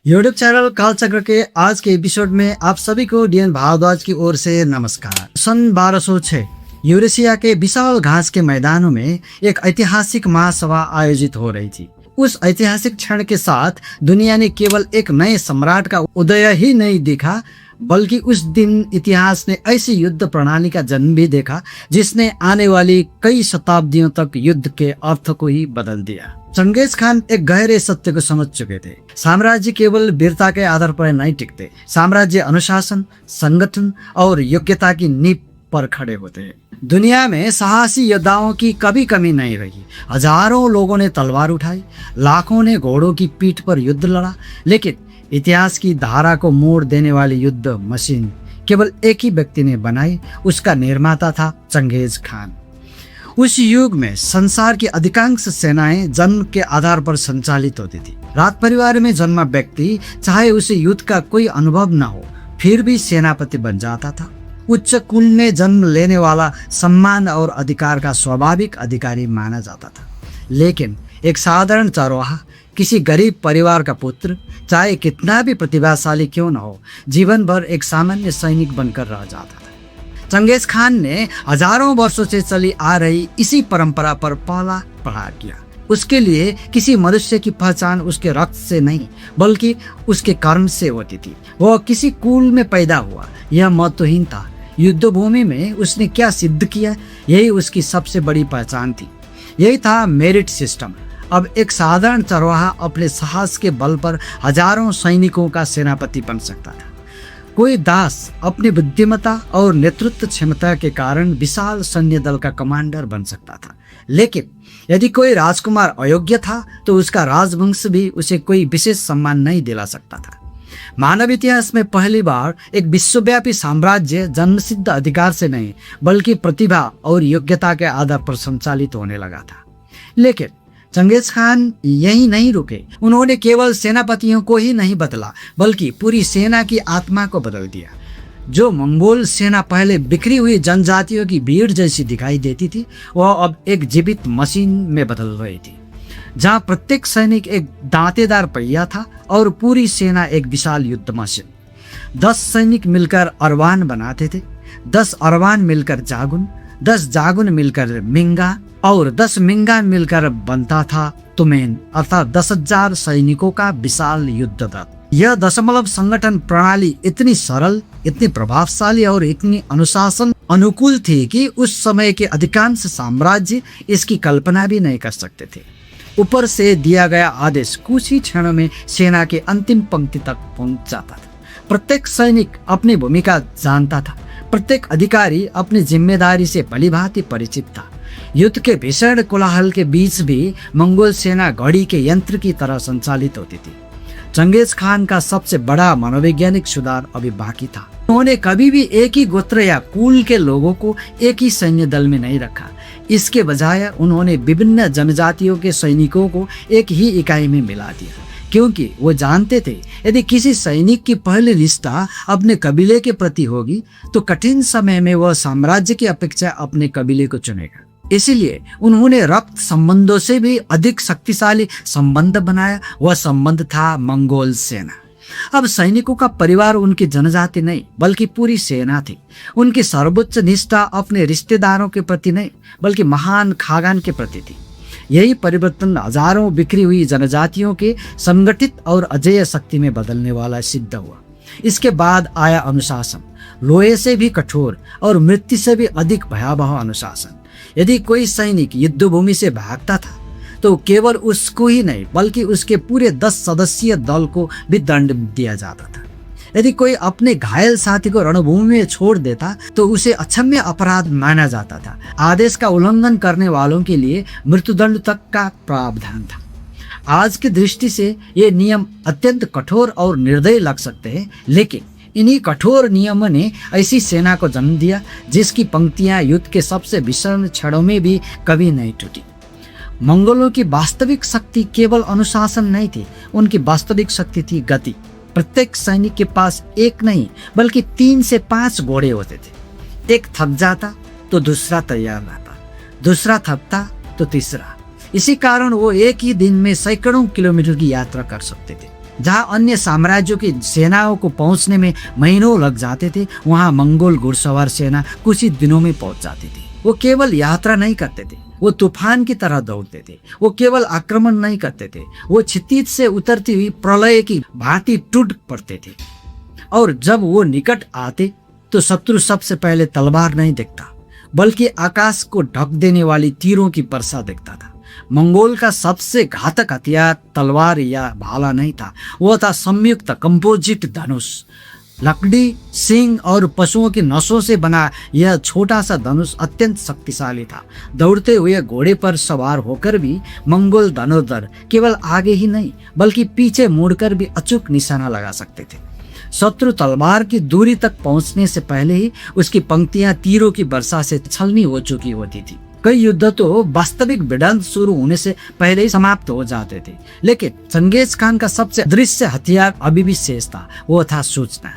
YouTube channel कालचक्र के आज के एपिसोड में आप सभी को डीएन भारद्वाज की ओर से नमस्कार। सन 1206 यूरेशिया के विशाल घास के मैदानों में एक ऐतिहासिक महासभा आयोजित हो रही थी। उस ऐतिहासिक क्षण के साथ दुनिया ने केवल एक नए सम्राट का उदय ही नहीं देखा, बल्कि उस दिन इतिहास ने ऐसी युद्ध प्रणाली का जन्म भी देखा जिसने आने वाली कई शताब्दियों तक युद्ध के अर्थ को ही बदल दिया। चंगेज खान एक गहरे सत्य को समझ चुके थे। साम्राज्य केवल वीरता के आधार पर नहीं टिकते, साम्राज्य अनुशासन, संगठन और योग्यता की नींव पर खड़े होते हैं। दुनिया में साहसी योद्धाओं की कभी कमी नहीं रही। हजारों लोगों ने तलवार उठाई, लाखों ने घोड़ों की पीठ पर युद्ध लड़ा, लेकिन इतिहास की धारा को मोड़ देने वाली युद्ध मशीन केवल एक ही व्यक्ति ने बनाई। उसका निर्माता था चंगेज खान। उस युग में संसार की अधिकांश सेनाएं जन्म के आधार पर संचालित होती थी। राज परिवार में जन्मा व्यक्ति चाहे उसे युद्ध का कोई अनुभव न हो, फिर भी सेनापति बन जाता था। उच्च कुल में जन्म लेने वाला सम्मान और अधिकार का स्वाभाविक अधिकारी माना जाता था। लेकिन एक साधारण चरवाहा, किसी गरीब परिवार का पुत्र, चाहे कितना भी प्रतिभाशाली क्यों न हो, जीवन भर एक सामान्य सैनिक बनकर रह जाता था। चंगेज खान ने हजारों वर्षों से चली आ रही इसी परंपरा पर पहला प्रहार किया। उसके लिए किसी मनुष्य की पहचान उसके रक्त से नहीं, बल्कि उसके कर्म से होती थी। वह किसी कुल में पैदा हुआ, यह महत्वहीन था। युद्ध भूमि में उसने क्या सिद्ध किया, यही उसकी सबसे बड़ी पहचान थी। यही था मेरिट सिस्टम। अब एक साधारण चरवाहा अपने साहस के बल पर हजारों सैनिकों का सेनापति बन सकता था। कोई दास अपनी बुद्धिमत्ता और नेतृत्व क्षमता के कारण विशाल सैन्य दल का कमांडर बन सकता था। लेकिन यदि कोई राजकुमार अयोग्य था तो उसका राजवंश भी उसे कोई विशेष सम्मान नहीं दिला सकता था। मानव इतिहास में पहली बार एक विश्वव्यापी साम्राज्य जन्मसिद्ध अधिकार से नहीं, बल्कि प्रतिभा और योग्यता के आधार पर संचालित होने लगा था। लेकिन चंगेज खान यही नहीं रुके। उन्होंने केवल सेनापतियों को ही नहीं बदला, बल्कि पूरी सेना की आत्मा को बदल दिया। जो मंगोल सेना पहले बिखरी हुई जनजातियों की भीड़ जैसी दिखाई देती थी, वह अब एक जीवित मशीन में बदल रही थी, जहां प्रत्येक सैनिक एक दांतेदार पहिया था और पूरी सेना एक विशाल युद्ध मशीन। 10 सैनिक मिलकर अरवान बनाते थे, 10 अरवान मिलकर जागुन, 10 जागुन मिलकर मिंगा और 10 मिंगा मिलकर बनता था तुमेन, अर्थात 10,000 सैनिकों का विशाल युद्ध दल। यह दशमलव संगठन प्रणाली इतनी सरल, इतनी प्रभावशाली और इतनी अनुशासन अनुकूल थी कि उस समय के अधिकांश साम्राज्य इसकी कल्पना भी नहीं कर सकते थे। ऊपर से दिया गया आदेश कुछ ही क्षणों में सेना के अंतिम पंक्ति तक पहुंच जाता था। प्रत्येक सैनिक अपनी भूमिका जानता था, प्रत्येक अधिकारी अपनी जिम्मेदारी से भलीभांति परिचित था। युद्ध के भीषण कोलाहल के बीच भी मंगोल सेना घड़ी के यंत्र की तरह संचालित होती थी। चंगेज खान का सबसे बड़ा मनोवैज्ञानिक सुधार अभी बाकी था। उन्होंने कभी भी एक ही गोत्र या कुल के लोगों को एक ही सैन्य दल में नहीं रखा। इसके बजाय उन्होंने विभिन्न जनजातियों के सैनिकों को एक ही इकाई में मिला दिया, क्योंकि वो जानते थे यदि किसी सैनिक की पहली निष्ठा अपने कबीले के प्रति होगी तो कठिन समय में वह साम्राज्य की अपेक्षा अपने कबीले को चुनेगा। इसीलिए उन्होंने रक्त संबंधों से भी अधिक शक्तिशाली संबंध बनाया। वह संबंध था मंगोल सेना। अब सैनिकों का परिवार उनकी जनजाति नहीं, बल्कि पूरी सेना थी। उनकी सर्वोच्च निष्ठा अपने रिश्तेदारों के प्रति नहीं, बल्कि महान खागान के प्रति थी। यही परिवर्तन हजारों बिखरी हुई जनजातियों के संगठित और अजेय शक्ति में बदलने वाला सिद्ध हुआ। इसके बाद आया अनुशासन, लोहे से भी कठोर और मृत्यु से भी अधिक भयावह अनुशासन। यदि कोई सैनिक युद्ध भूमि से भागता था तो केवल उसको ही नहीं, बल्कि उसके पूरे 10 सदस्यीय दल को भी दंड दिया जाता था। यदि कोई अपने घायल साथी को रणभूमि में छोड़ देता तो उसे अक्षम्य अपराध माना जाता था। आदेश का उल्लंघन करने वालों के लिए मृत्युदंड तक का प्रावधान था। आज की दृष्टि से ये नियम अत्यंत कठोर और निर्दयी लग सकते हैं, लेकिन इन्हीं कठोर नियमों ने ऐसी सेना को जन्म दिया जिसकी पंक्तियां युद्ध के सबसे भीषण क्षणों में भी कभी नहीं टूटी। मंगोलों की वास्तविक शक्ति केवल अनुशासन नहीं थी, उनकी वास्तविक शक्ति थी गति। प्रत्येक सैनिक के पास एक नहीं, बल्कि 3 से 5 घोड़े होते थे। एक थक जाता तो दूसरा तैयार रहता, दूसरा थकता तो तीसरा। इसी कारण वो एक ही दिन में सैकड़ों किलोमीटर की यात्रा कर सकते थे। जहां अन्य साम्राज्यों की सेनाओं को पहुंचने में महीनों लग जाते थे, वहां मंगोल घुड़सवार सेना कुछ ही दिनों में पहुंच जाती थी। वो केवल यात्रा नहीं करते थे, वो तूफान की तरह दौड़ते थे। वो केवल आक्रमण नहीं करते थे, वो क्षितिज से उतरती हुई प्रलय की भांति टूट पड़ते थे। और जब वो निकट आते तो शत्रु सबसे पहले तलवार नहीं देखता, बल्कि आकाश को ढक देने वाली तीरों की वर्षा देखता था। मंगोल का सबसे घातक हथियार तलवार या भाला नहीं था, वो था संयुक्त कंपोजिट धनुष। लकड़ी, सिंह और पशुओं की नसों से बना यह छोटा सा धनुष अत्यंत शक्तिशाली था। दौड़ते हुए घोड़े पर सवार होकर भी मंगोल धनुर्धर केवल आगे ही नहीं बल्कि पीछे मुड़कर भी अचूक निशाना लगा सकते थे। शत्रु तलवार की दूरी तक पहुंचने से पहले ही उसकी पंक्तियां तीरों की वर्षा से छलनी हो चुकी होती थी। कई युद्ध तो वास्तविक भिड़ंत शुरू होने से पहले ही समाप्त हो जाते थे, लेकिन चंगेज खान का सबसे दृश्य हथियार अभी भी शेष था, वो था सूचना।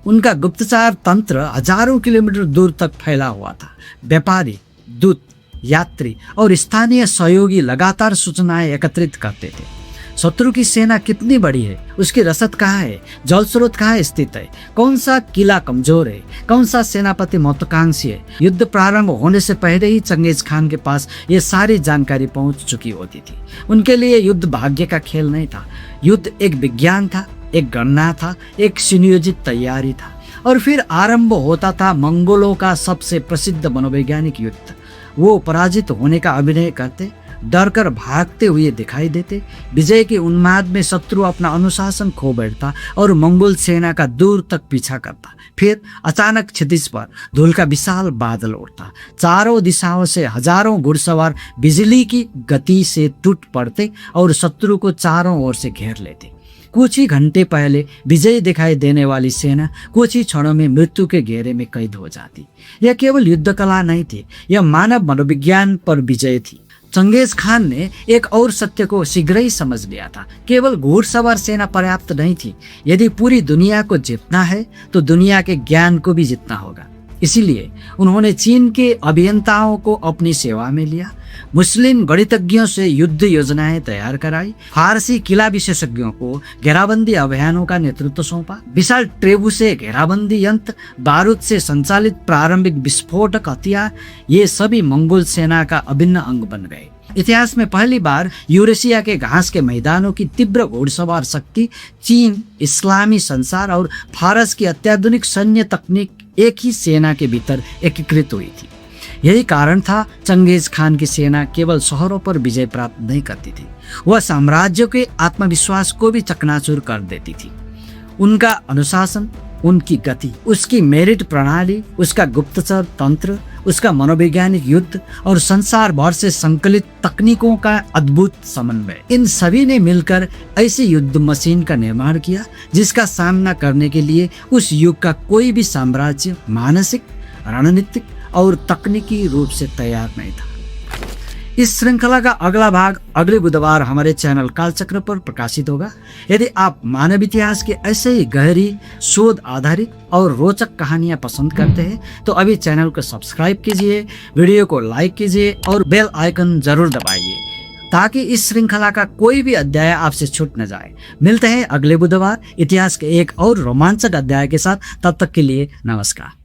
उनका गुप्तचर तंत्र हजारों किलोमीटर दूर तक फैला हुआ था। व्यापारी, दूत, यात्री और स्थानीय सहयोगी लगातार सूचनाएं एकत्रित करते थे। शत्रु की सेना कितनी बड़ी है, उसकी रसद कहाँ है, जल स्रोत कहाँ स्थित है, कौन सा किला कमजोर है, कौन सा सेनापति महत्वाकांक्षी है। युद्ध प्रारंभ होने से पहले ही चंगेज खान के पास ये सारी जानकारी पहुंच चुकी होती थी। उनके लिए युद्ध भाग्य का खेल नहीं था, युद्ध एक विज्ञान था, एक गणना था, एक सुनियोजित तैयारी था। और फिर आरंभ होता था मंगोलों का सबसे प्रसिद्ध मनोवैज्ञानिक युद्ध। वो पराजित होने का अभिनय करते, डर कर भागते हुए दिखाई देते। विजय के उन्माद में शत्रु अपना अनुशासन खो बैठता और मंगोल सेना का दूर तक पीछा करता। फिर अचानक क्षितिज पर धूल का विशाल बादल उठता। चारों दिशाओं से हजारों घुड़सवार बिजली की गति से टूट पड़ते और शत्रु को चारों ओर से घेर लेते। कुछ ही घंटे पहले विजय दिखाई देने वाली सेना कुछ ही क्षणों में मृत्यु के घेरे में कैद हो जाती। यह केवल युद्ध कला नहीं थी, यह मानव मनोविज्ञान पर विजय थी। चंगेज खान ने एक और सत्य को शीघ्र ही समझ लिया था, केवल घुड़सवार सेना पर्याप्त नहीं थी। यदि पूरी दुनिया को जीतना है तो दुनिया के ज्ञान को भी जीतना होगा। इसीलिए उन्होंने चीन के अभियंताओं को अपनी सेवा में लिया, मुस्लिम गणितज्ञों से युद्ध योजनाएं तैयार कराई, फारसी किला विशेषज्ञों को घेराबंदी अभियानों का नेतृत्व सौंपा। विशाल ट्रेबुसे घेराबंदी यंत्र, बारूद से संचालित प्रारंभिक विस्फोटक हथियार, ये सभी मंगोल सेना का अभिन्न अंग बन गए। इतिहास में पहली बार यूरेशिया के घास के मैदानों की तीव्र घुड़सवार शक्ति, चीन, इस्लामी संसार और फारस की अत्याधुनिक सैन्य तकनीक एक ही सेना के भीतर एकीकृत हुई थी। यही कारण था चंगेज खान की सेना केवल शहरों पर विजय प्राप्त नहीं करती थी, वह साम्राज्यों के आत्मविश्वास को भी चकनाचूर कर देती थी। उनका अनुशासन, उनकी गति, उसकी मेरिट प्रणाली, उसका गुप्तचर तंत्र, उसका मनोवैज्ञानिक युद्ध और संसार भर से संकलित तकनीकों का अद्भुत समन्वय, इन सभी ने मिलकर ऐसी युद्ध मशीन का निर्माण किया जिसका सामना करने के लिए उस युग का कोई भी साम्राज्य मानसिक, रणनीतिक और तकनीकी रूप से तैयार नहीं था। इस श्रृंखला का अगला भाग अगले बुधवार हमारे चैनल कालचक्र पर प्रकाशित होगा। यदि आप मानव इतिहास के ऐसे ही गहरी, शोध आधारित और रोचक कहानियां पसंद करते हैं तो अभी चैनल को सब्सक्राइब कीजिए, वीडियो को लाइक कीजिए और बेल आइकन जरूर दबाइए ताकि इस श्रृंखला का कोई भी अध्याय आपसे छूट न जाए। मिलते हैं अगले बुधवार इतिहास के एक और रोमांचक अध्याय के साथ। तब तक के लिए नमस्कार।